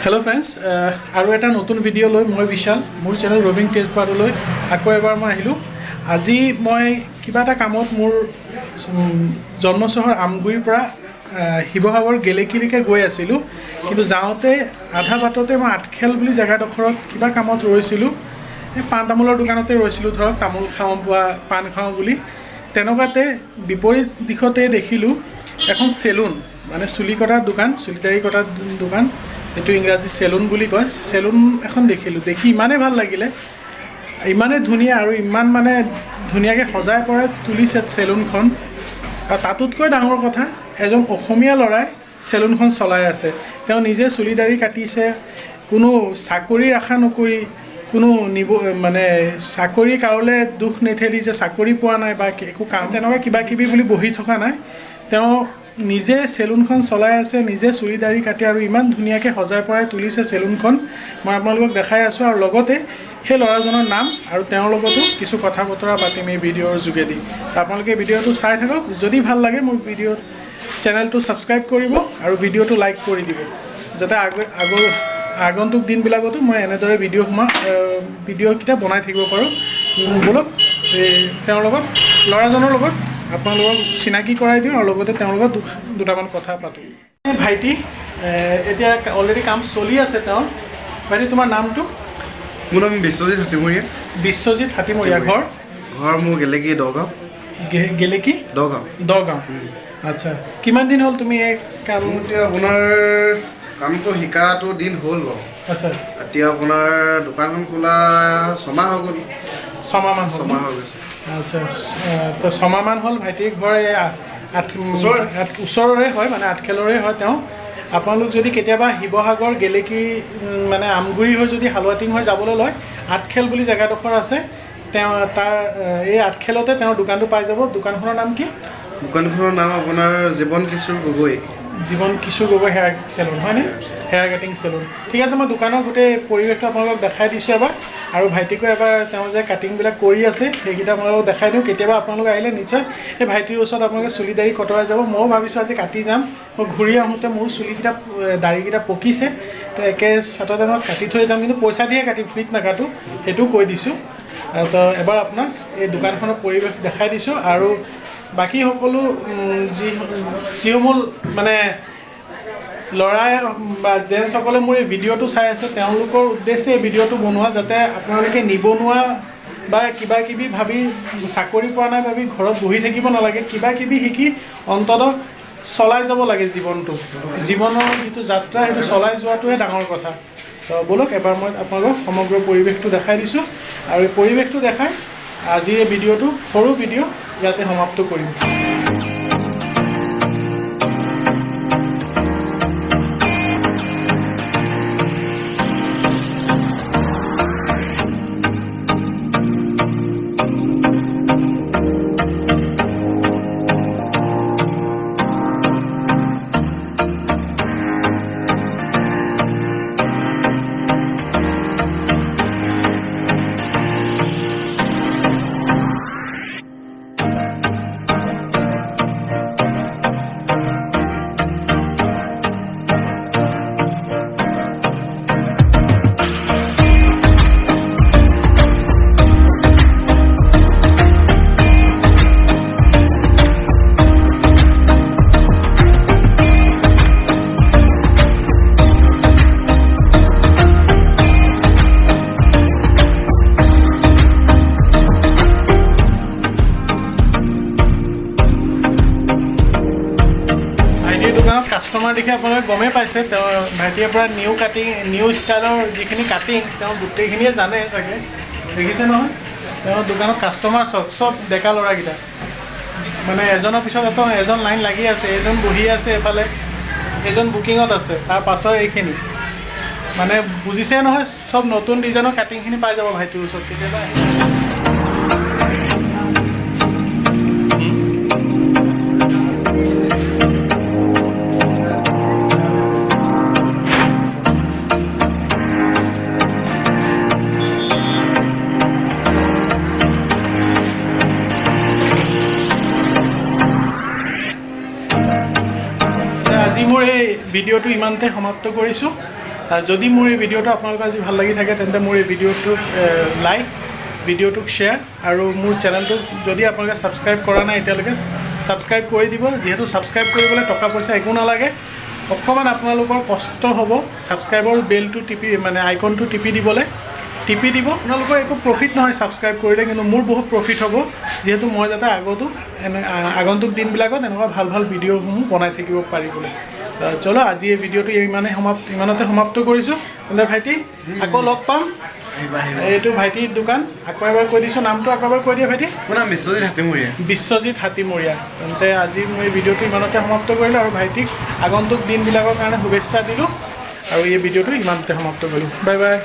Hello friends, আৰু এটা নতুন ভিডিও লৈ মই বিশাল মোৰ চেনেল ৰবিং টেষ্ট পাৰ লৈ আকৌ এবাৰ মই আহিলো। আজি মই কিবা এটা কামত মোৰ জন্ম চহৰ আমগুৰিৰ পৰা শিৱসাগৰ গেলেকীলৈকে গৈ আছিলো, কিন্তু যাওঁতে আধা বাটতে মই আঠখেল বুলি জেগাডোখৰত কিবা কামত ৰৈছিলো। পাণ তামোলৰ দোকানতে ৰৈছিলো, ধৰক তামোল খাওঁ বা পাণ খাওঁ বুলি। তেনেকুৱাতে বিপৰীত দিশতে দেখিলো এখন চেলুন, মানে চুলি কটাৰ দোকান, চুলি দাড়ি কটাৰ দোকান, যেটো ইংৰাজী চেলুন বুলি কয়। চেলুন এখন দেখিলোঁ, দেখি ইমানেই ভাল লাগিলে, ইমানেই ধুনীয়া আৰু ইমান মানে ধুনীয়াকৈ সজাই পৰাই তুলিছে চেলুনখন। আৰু তাতোতকৈ ডাঙৰ কথা, এজন অসমীয়া ল'ৰাই চেলুনখন চলাই আছে। তেওঁ নিজে চুলি দাড়ি কাটিছে, কোনো চাকৰিৰ আশা নকৰি, কোনো মানে চাকৰিৰ কাৰণে দুখ নেঠেলি যে চাকৰি পোৱা নাই বা একো কাম তেনেকুৱা কিবা কিবি বুলি বহি থকা নাই। তেওঁ নিজে চেলুনখন চলাই আছে, নিজে চুলি দাড়ি কাটি আৰু ইমান ধুনীয়াকৈ সজাই পৰাই তুলিছে চেলুনখন। মই আপোনালোকক দেখাই আছোঁ, আৰু লগতে সেই ল'ৰাজনৰ নাম আৰু তেওঁৰ লগতো কিছু কথা বতৰা পাতিম এই ভিডিঅ'ৰ যোগেদি। আপোনালোকে ভিডিঅ'টো চাই থাকক। যদি ভাল লাগে মোৰ ভিডিঅ'ৰ চেনেলটো ছাবস্ক্ৰাইব কৰিব আৰু ভিডিঅ'টো লাইক কৰি দিব, যাতে আগন্তুক দিনবিলাকতো মই এনেদৰে ভিডিঅ'কেইটা বনাই থাকিব পাৰোঁ। বলক তেওঁৰ লগত, ল'ৰাজনৰ লগত আপোনালোকক চিনাকি কৰাই দিওঁ আৰু লগতে তেওঁৰ লগত দুটামান কথা পাতোঁ। ভাইটি, এতিয়া অলৰেডি কাম চলি আছে তেওঁৰ। ভাইটি, তোমাৰ নামটো? মোৰ নাম বিশ্বজিৎ হাতীমৰীয়া। বিশ্বজিৎ হাতীমৰীয়া। ঘৰ মোৰ গেলেকী দগাঁও। গেলেকী দগাঁও। আচ্ছা, কিমান দিন হ'ল তুমি এই কাম? এতিয়া আপোনাৰ কামটো শিকাটো দিন হ'ল বাৰু। আচ্ছা, এতিয়া আপোনাৰ দোকানখন খোলা 6 মাহ হৈ গ'ল। 6 মাহ হৈ গৈছে। আচ্ছা, তো 6 মাহমান হ'ল। ভাইটিৰ ঘৰ এই ওচৰৰে হয়, মানে আঠখেলৰে হয় তেওঁ। আপোনালোক যদি কেতিয়াবা শিৱসাগৰ গেলেকী মানে আমগুৰি হৈ যদি হালুৱাটিং হৈ যাবলৈ লয়, আঠখেল বুলি জেগাডোখৰ আছে, তেওঁ তাৰ এই আঠখেলতে তেওঁৰ দোকানটো পাই যাব। দোকানখনৰ নাম কি? দোকানখনৰ নাম আপোনাৰ জীৱন কিশোৰ গগৈ হেয়াৰ চেলুন, হয়নে? Hair cutting salon. ঠিক আছে, মই দোকানৰ গোটেই পৰিৱেশটো আপোনালোকক দেখাই দিছোঁ এবাৰ, আৰু ভাইটিকো এবাৰ তেওঁ যে কাটিংবিলাক কৰি আছে সেইকেইটা আপোনালোকক দেখাই দিওঁ। কেতিয়াবা আপোনালোকে আহিলে নিশ্চয় এই ভাইটিৰ ওচৰত আপোনালোকে চুলি দাড়ি কটোৱাই যাব। ময়ো ভাবিছোঁ আজি কাটি যাম। মই ঘূৰি আহোঁতে মোৰ চুলিকেইটা দাড়িকেইটা পকিছে, তো একে ছাটতে মই কাটি থৈ যাম, কিন্তু পইচা দিয়ে কাটিম, ফ্ৰীত নাকাটো, সেইটোও কৈ দিছোঁ। তো এবাৰ আপোনাক এই দোকানখনৰ পৰিৱেশ দেখাই দিছোঁ, আৰু বাকী সকলো যিসমূহ মানে ল'ৰাই বা জেণ্টছসকলে মোৰ এই ভিডিঅ'টো চাই আছে, তেওঁলোকৰ উদ্দেশ্যে এই ভিডিঅ'টো বনোৱা, যাতে আপোনালোকে নিবনুৱা বা কিবা কিবি ভাবি চাকৰি পোৱা নাই ভাবি ঘৰত বহি থাকিব নালাগে। কিবা কিবি শিকি অন্ততঃ চলাই যাব লাগে জীৱনৰ যিটো যাত্ৰা, সেইটো চলাই যোৱাটোহে ডাঙৰ কথা। তো ব'লক এবাৰ মই আপোনালোকক সমগ্ৰ পৰিৱেশটো দেখাই দিছোঁ, আৰু এই পৰিৱেশটো দেখাই আজি এই ভিডিঅ'টো, সৰু ভিডিঅ' ইয়াতে সমাপ্ত কৰিম। কাষ্টমাৰ দেখি আপোনালোকে গমেই পাইছে, তেওঁ ভাইটিৰ পৰা নিউ ষ্টাইলৰ যিখিনি কাটিং তেওঁ গোটেইখিনিয়ে জানে চাগে, দেখিছে নহয়। তেওঁৰ দোকানত কাষ্টমাৰ চব ডেকা ল'ৰাকেইটা, মানে এজনৰ পিছত এজন লাইন লাগি আছে, এজন বহি আছে এফালে, এজন বুকিঙত আছে, তাৰ পাছৰ এইখিনি মানে বুজিছে নহয়। চব নতুন ডিজাইনৰ কাটিংখিনি পাই যাব ভাইটিৰ ওচৰত কেতিয়াবা। আজি মোৰ এই ভিডিঅ'টো ইমানতে সমাপ্ত কৰিছোঁ। যদি মোৰ এই ভিডিঅ'টো আপোনালোকৰ আজি ভাল লাগি থাকে তেন্তে মোৰ এই ভিডিঅ'টোক লাইক, ভিডিঅ'টোক শ্বেয়াৰ আৰু মোৰ চেনেলটোক যদি আপোনালোকে ছাবস্ক্ৰাইব কৰা নাই এতিয়ালৈকে ছাবস্ক্ৰাইব কৰি দিব। যিহেতু ছাবস্ক্ৰাইব কৰিবলৈ টকা পইচা একো নালাগে, অকণমান আপোনালোকৰ কষ্ট হ'ব ছাবস্ক্ৰাইবৰ বেলটো টিপি মানে আইকনটো টিপি দিব। আপোনালোকৰ একো প্ৰফিট নহয় ছাবস্ক্ৰাইব কৰিলে, কিন্তু মোৰ বহুত প্ৰফিট হ'ব, যিহেতু মই যাতে আগন্তুক দিনবিলাকত এনেকুৱা ভাল ভাল ভিডিঅ'সমূহ বনাই থাকিব পাৰিবলৈ। চলো আজি এই ভিডিঅ'টো ইমানতে সমাপ্ত কৰিছোঁ। তেন্তে ভাইটি আকৌ লগ পাম। এইটো ভাইটিৰ দোকান, আকৌ এবাৰ কৈ দিছোঁ, নামটো আকৌ এবাৰ কৈ দিয়ে ভাইটি। মোৰ নাম বিশ্বজিৎ হাতীমৰীয়া। তেন্তে আজি মই এই ভিডিঅ'টো ইমানতে সমাপ্ত কৰিলোঁ আৰু ভাইটিক আগন্তুক দিনবিলাকৰ কাৰণে শুভেচ্ছা দিলোঁ আৰু এই ভিডিঅ'টো ইমানতে সমাপ্ত কৰিলোঁ। Bye bye.